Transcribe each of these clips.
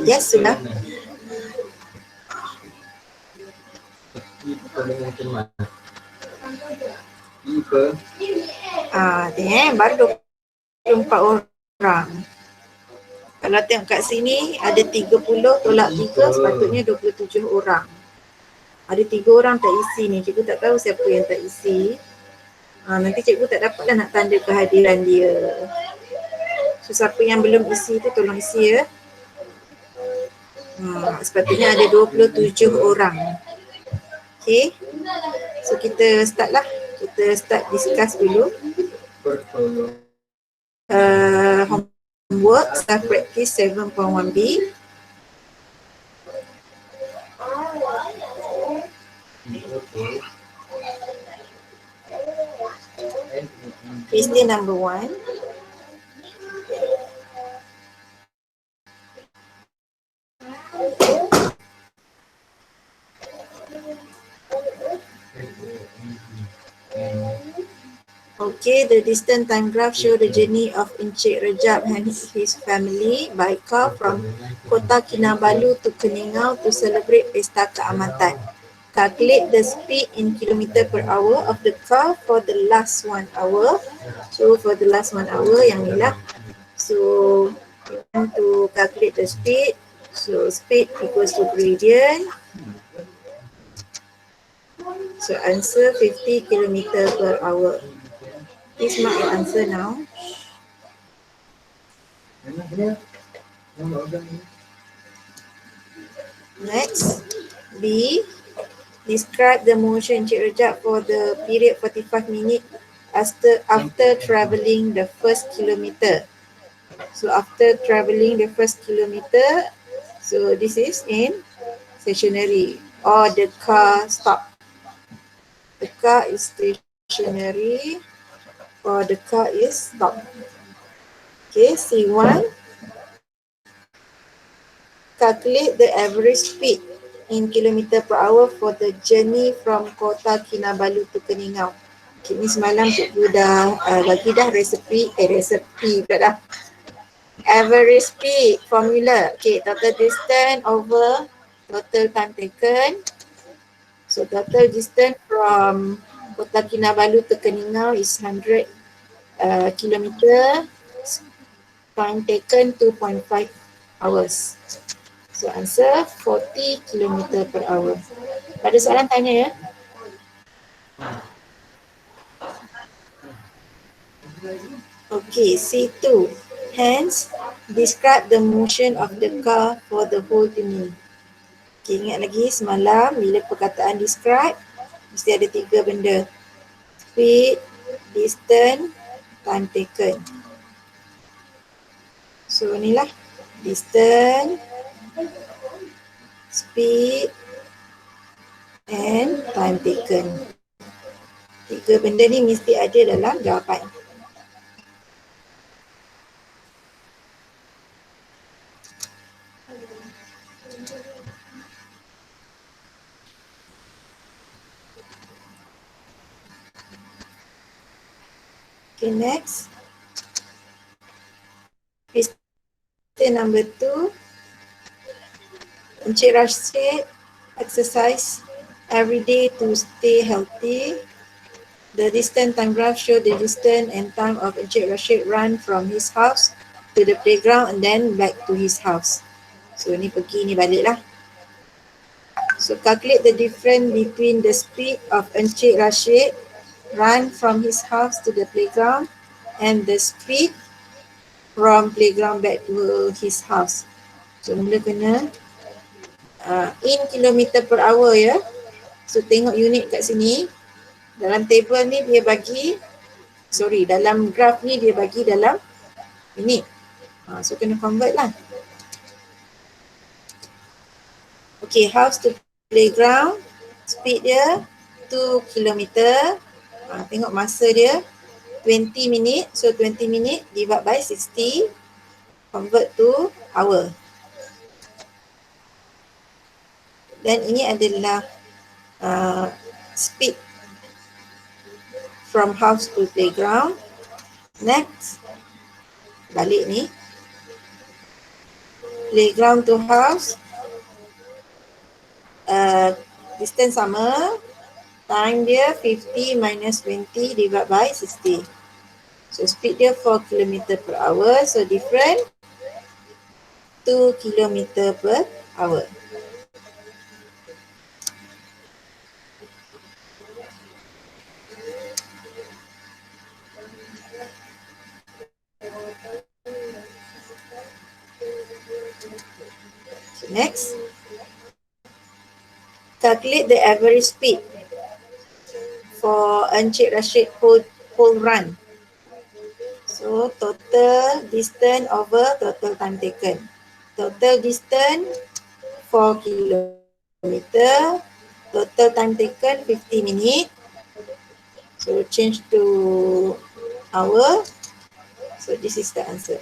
Yes, sudah. Baru 24 orang. Kalau tengok kat sini ada 30 tolak 3, sepatutnya 27 orang. Ada 3 orang tak isi ni. Cikgu tak tahu siapa yang tak isi. Nanti cikgu tak dapatlah nak tanda kehadiran dia. So siapa yang belum isi tu tolong isi ya. Sepatutnya ada 27 orang. Okay. So kita start lah. Kita start discuss dulu. Homework, self practice 7.1b. Question number 1. Okay, the distant time graph show the journey of Encik Rejab and his family by car from Kota Kinabalu to Keningau to celebrate Pesta Keamatan. Calculate the speed in kilometer per hour of the car for the last 1 hour. So for the last 1 hour yang ni lah. So we want to calculate the speed. So speed equals to gradient. So answer 50 kilometer per hour. Please mark your answer now. Next, B. Describe the motion Encik Rejab for the period 45 minutes after travelling the first kilometer. So after travelling the first kilometer, so this is in stationary or the car stop. The car is stationary or the car is stop. Okay, C1. Calculate the average speed in kilometer per hour for the journey from Kota Kinabalu to Keningau. Okay, ni semalam cikgu dah bagi dah resepi pula dah. Average speed formula. Okay, total distance over total time taken. So total distance from Kota Kinabalu to Keningau is 100 kilometer. Time taken 2.5 hours. So answer 40 km per hour. Ada soalan tanya ya? Okay, C2. Hence, describe the motion of the car for the whole journey. Okay, ingat lagi semalam bila perkataan describe, mesti ada 3 benda. Speed, distance, time taken. So inilah distance, speed and time taken. 3 benda ni mesti ada dalam jawapan. Okay, next. Question number 2. Encik Rashid exercise every day to stay healthy. The distance time graph show the distance and time of Encik Rashid run from his house to the playground and then back to his house. So ni pergi ni balik lah. So calculate the difference between the speed of Encik Rashid run from his house to the playground and the speed from playground back to his house. So mula kena in kilometer per hour ya. So tengok unit kat sini. Dalam table ni dia bagi, dalam graph ni dia bagi dalam unit. So kena convert lah. Okay, house to playground, speed dia 2 kilometer. Tengok masa dia 20 minit. So 20 minit divide by 60, convert to hour. Dan ini adalah speed from house to playground. Next, Balik ni. Playground to house. Distance sama. Time dia 50 minus 20 divided by 60. So speed dia 4 km per hour. So different 2 km per hour. So next, calculate the average speed for Encik Rashid whole run. So total distance over total time taken. Total distance 4 km. Total time taken 50 minutes. So change to hour. So this is the answer.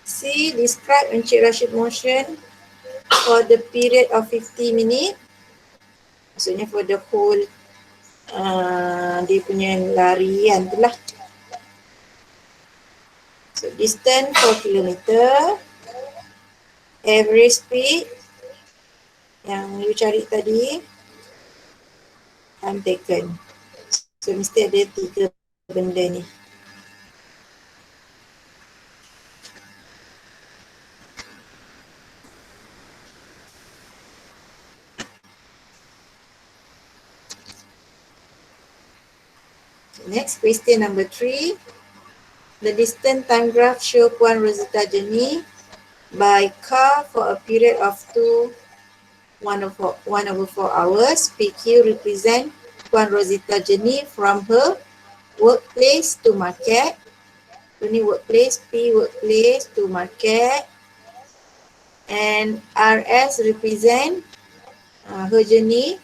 C. Describe Encik Rashid motion for the period of 50 minutes. Maksudnya for the whole dia punya larian tu lah. So distance 4 km. Average speed yang you cari tadi, time taken. So mesti ada 3 benda ni. Next, question number 3. The distance time graph show Puan Rosita journey by car for a period of 1/4 hours. PQ represent Puan Rosita journey from her workplace to market. Ini workplace, P workplace to market. And RS represent her journey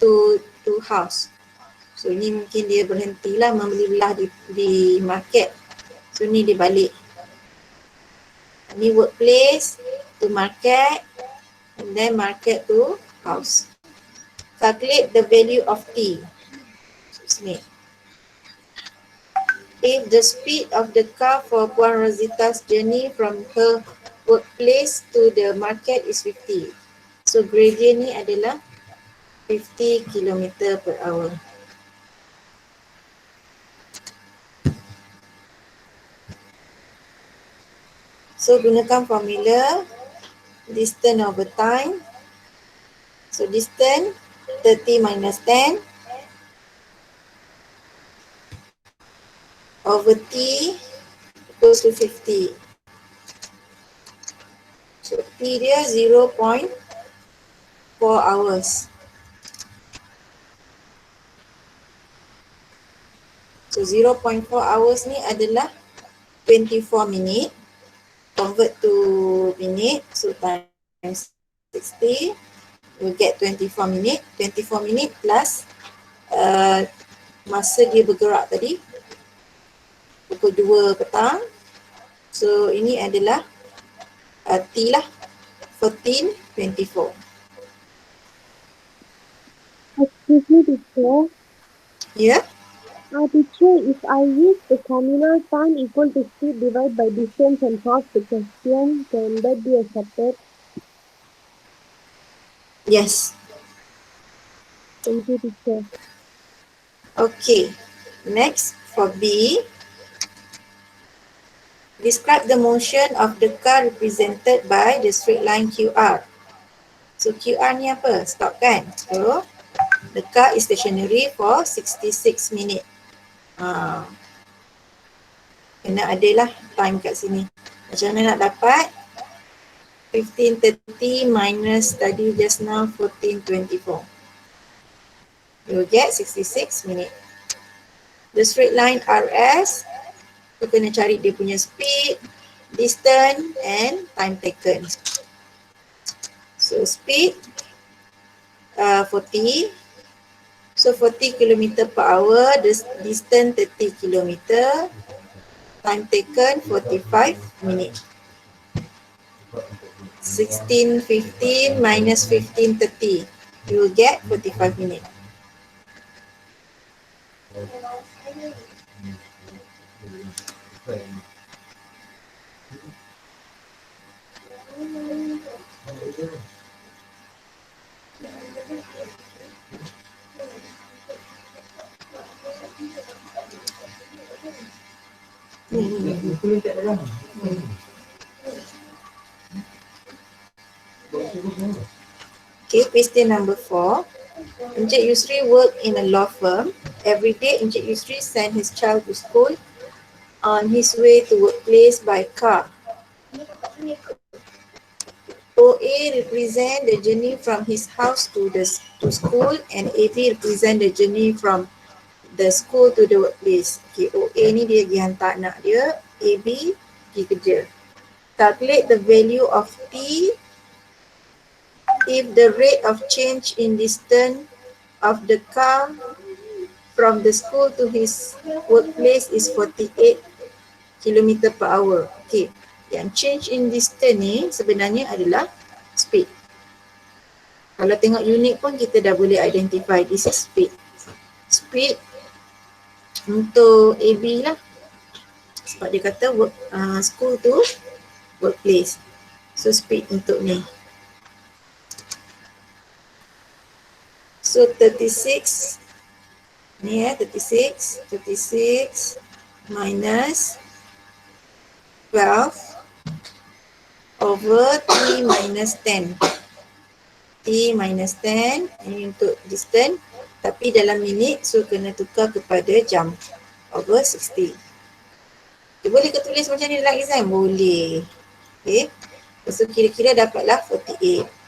to house. So ni mungkin dia berhentilah membeli belah di market. So ni dia balik. Ni workplace to market and then market to house. Calculate the value of T. So sini. If the speed of the car for Puan Rosita's journey from her workplace to the market is 50. So gradient ni adalah 50 km per hour. So gunakan formula distance over time. So distance 30 minus 10 over T equals to 50. So T dia 0.4 hours. So 0.4 hours ni adalah 24 minit. Convert to minute, so times 60, we'll get 24 minit. 24 minit plus masa dia bergerak tadi, pukul 2 petang. So ini adalah T lah, 14:24. Excuse me, teacher. Yeah? Teacher, if I use the communal time equal to speed divided by distance and solve the question, can that be accepted? Yes. Thank you, teacher. Okay. Next, for B. Describe the motion of the car represented by the straight line QR. So QR ni apa? Stop kan? So the car is stationary for 66 minutes. Kena adalah time kat sini. Macam mana nak dapat? 15:30 minus tadi just now 14:24. You will get 66 minutes. The straight line RS, you kena cari dia punya speed, distance and time taken. So speed 40. So 40 km per hour, the distance 30 km, time taken 45 minutes. 16:15 minus 15:30. You will get 45 minutes. Okay, question number 4. Encik Yusri worked in a law firm. Every day, Encik Yusri sent his child to school on his way to workplace by car. OA represent the journey from his house to school, and AB represent the journey from the school to the workplace. Okay, OA ni dia pergi hantar anak dia, AB pergi kerja. Calculate the value of T if the rate of change in distance of the car from the school to his workplace is 48 km per hour. Okay, yang change in distance ni sebenarnya adalah speed. Kalau tengok unit pun kita dah boleh identify this is speed. Speed untuk AB lah. Sebab dia kata school to workplace. So speed untuk ni. So 36 ni 36 minus 12 over T minus 10. T minus 10 ini untuk distance, tapi dalam minit, so kena tukar kepada jam over 60. Boleh ke tulis macam ni dalam exam? Boleh. Okay, so kira-kira dapatlah 48.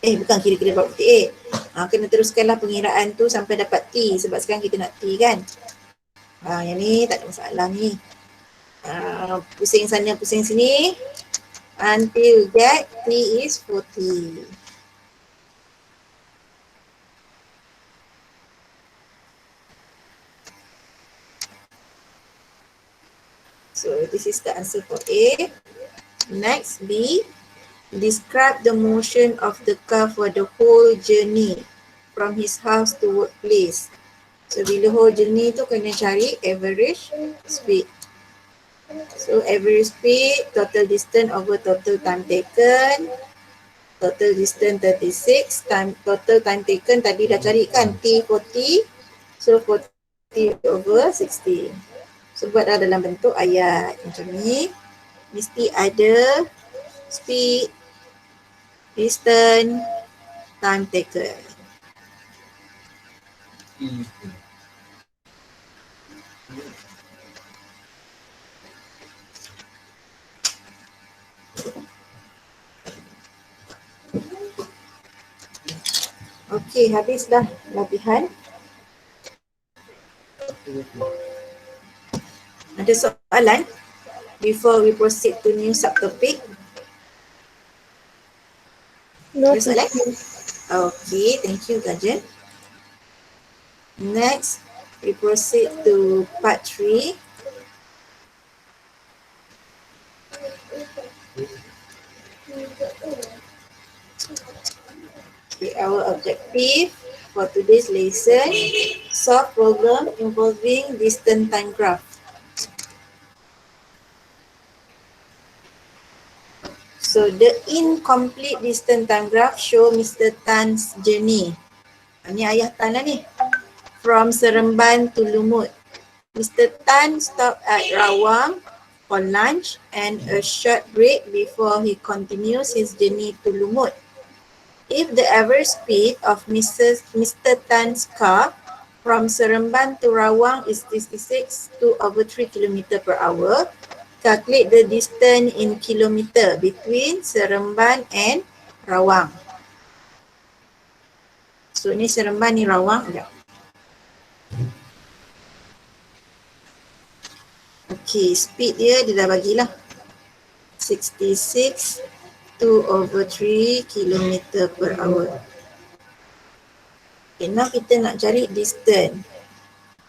Bukan kira-kira dapat 48. Kena teruskanlah pengiraan tu sampai dapat T, sebab sekarang kita nak T kan. Yang ni tak ada masalah ni. Pusing sana, pusing sini. Until get T is 40. So this is the answer for A. Next, B. Describe the motion of the car for the whole journey from his house to workplace. So bila whole journey tu kena cari average speed. So average speed, total distance over total time taken. Total distance 36, total time taken tadi dah cari kan, T40. So 40 over 60. So buat dalam bentuk ayat macam ni. Mesti ada speed, distance, time taken. Okey, habis dah latihan. Ada soalan before we proceed to new subtopic? No, Ada soalan? teacher. Okay, thank you Gajen. Next, we proceed to part 3. Okay, our objective for today's lesson, solve problem involving distance time graph. So the incomplete distance time graph show Mr. Tan's journey. Ni ayah Tan lah ni. From Seremban to Lumut. Mr. Tan stopped at Rawang for lunch and a short break before he continues his journey to Lumut. If the average speed of Mr. Tan's car from Seremban to Rawang is 2/3 km per hour, calculate the distance in kilometer between Seremban and Rawang. So ni Seremban, ni Rawang. Okay, speed dia dah bagilah 66 2/3 km per hour. Okay, now kita nak cari distance.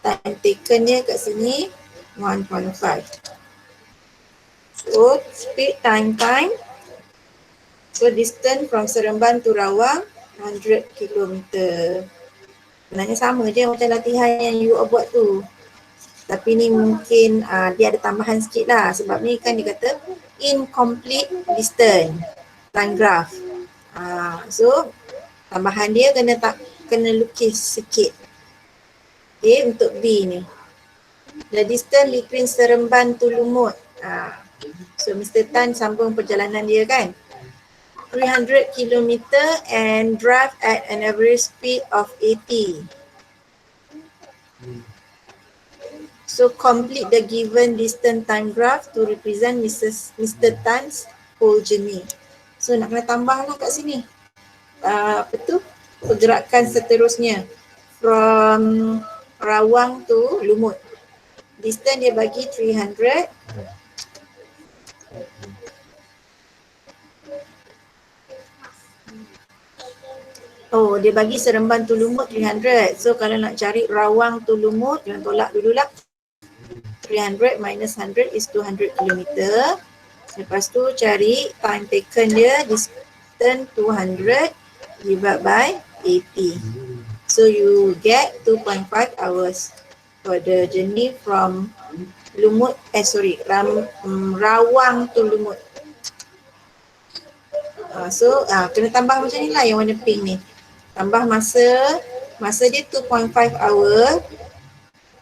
Time taken dia kat sini 1.5. So speed time. So distance from Seremban to Rawang 100 kilometer. Sebenarnya sama je macam latihan yang you buat tu. Tapi ni mungkin dia ada tambahan sikit lah. Sebab ni kan dia kata incomplete distance time graph. So tambahan dia kena lukis sikit. Okay, untuk B ni. The distance between Seremban to Lumut. So Mr. Tan sambung perjalanan dia kan. 300 kilometer and drive at an average speed of 80. So complete the given distance time graph to represent Mr. Tan's whole journey. So nak kena tambah lah kat sini. Apa tu? Pergerakan seterusnya. From Rawang to Lumut. Distance dia bagi 300. Oh, dia bagi Seremban to Lumut 300. So kalau nak cari Rawang to Lumut, jangan tolak dululah. 300 minus 100 is 200 kilometer. Lepas tu cari time taken dia, distance 200 divided by 80. So you get 2.5 hours for the journey from Rawang to Lumut. So kena tambah macam ni lah yang warna pink ni. Tambah masa dia 2.5 hour.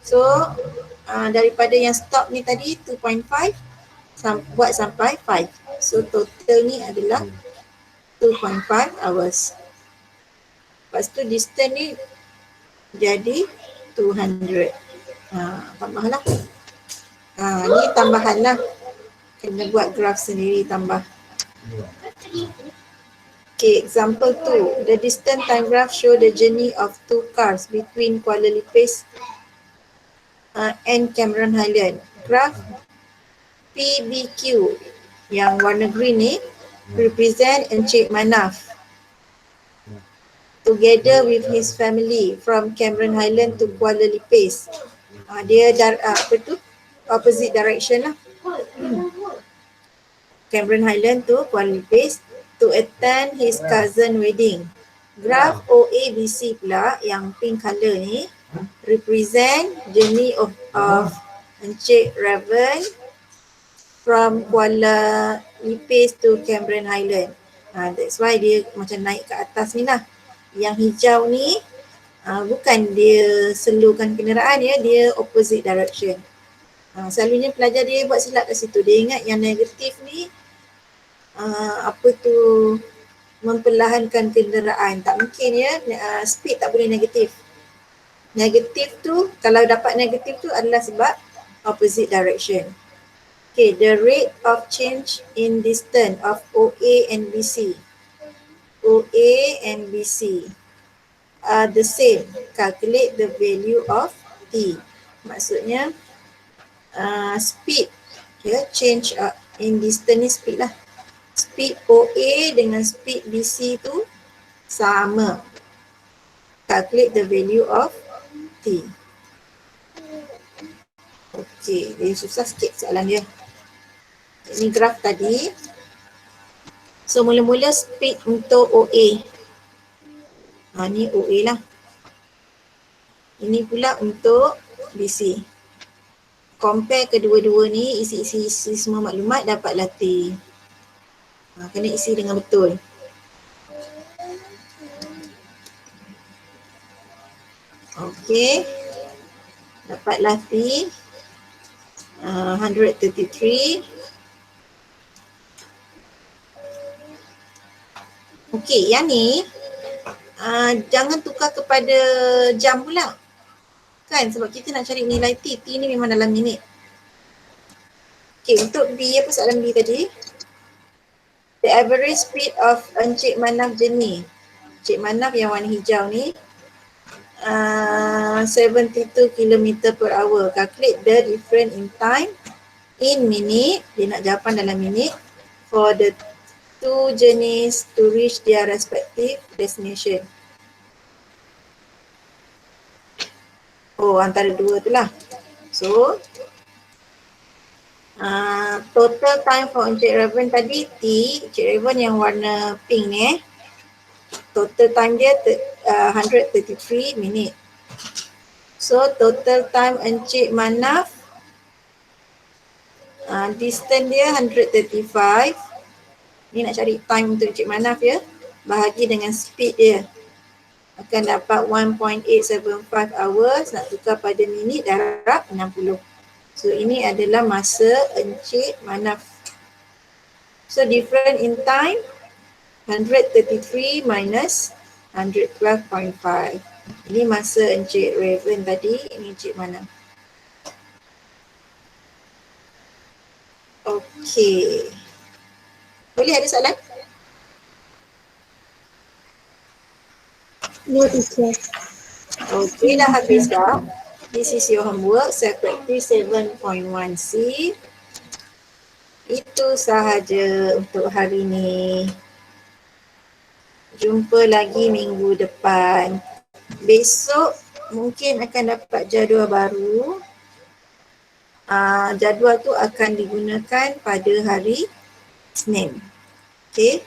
So daripada yang stop ni tadi 2.5 buat sampai 5. So total ni adalah 2.5 hours. Lepas tu distance ni jadi 200. Tambahlah. Ni tambahan lah. Kena buat graf sendiri tambah. Okay, example 2. The distance time graph show the journey of two cars between Kuala Lipis and Cameron Highland. Graph PBQ yang warna green ni represent Encik Manaf together with his family from Cameron Highland to Kuala Lipis. Dia apa tu? Opposite direction lah. Cameron Highland to Kuala Lipis to attend his cousin wedding. Graph OABC pula yang pink colour ni represent journey of Encik Raven from Kuala Lipis to Cameron Highland. That's why dia macam naik ke atas ni lah. Yang hijau ni bukan dia slowkan kenderaan dia opposite direction. Selalunya pelajar dia buat silap kat situ. Dia ingat yang negatif ni memperlahankan kenderaan. Tak mungkin speed tak boleh negatif. Negatif tu, kalau dapat negatif tu adalah sebab opposite direction. Okay, the rate of change in distance of OA and BC. OA and BC are the same. Calculate the value of T. Maksudnya speed, change in distance ni speed lah. Speed OA dengan speed BC tu sama. Calculate the value of T. Okay, dia susah sikit soalan dia. Ini graf tadi. So mula-mula speed untuk OA. Ni OA lah. Ini pula untuk BC. Compare kedua-dua ni, isi semua maklumat dapatlah T. Kena isi dengan betul. Okay. Dapatlah T. 133. Okay, yang ni jangan tukar kepada jam pula. Kan, sebab kita nak cari nilai T. T ni memang dalam minit. Okay, untuk B, apa soalan B tadi? The average speed of Encik Manaf journey. Encik Manaf yang warna hijau ni 72 km per hour. Calculate the difference in time in minute. Dia nak jawapan dalam minit for the two journeys to reach their respective destination. Oh, antara dua tu lah. So Total time for Encik Raven tadi T, Encik Raven yang warna pink ni total time dia 133 minit. So total time Encik Manaf, distance dia 135. Ni nak cari time untuk Encik Manaf ya. Bahagi dengan speed dia. Akan dapat 1.875 hours. Nak tukar pada minit darab 60. So ini adalah masa Encik Manaf. So different in time 133 minus 112.5. Ini masa Encik Raven tadi, ini Encik Manaf. Okey. Boleh ada soalan? No, teacher. Okey, dah habis dah. This is your homework, self practice 7.1C. Itu sahaja untuk hari ni. Jumpa lagi minggu depan. Besok mungkin akan dapat jadual baru. Jadual tu akan digunakan pada hari Isnin. Okey.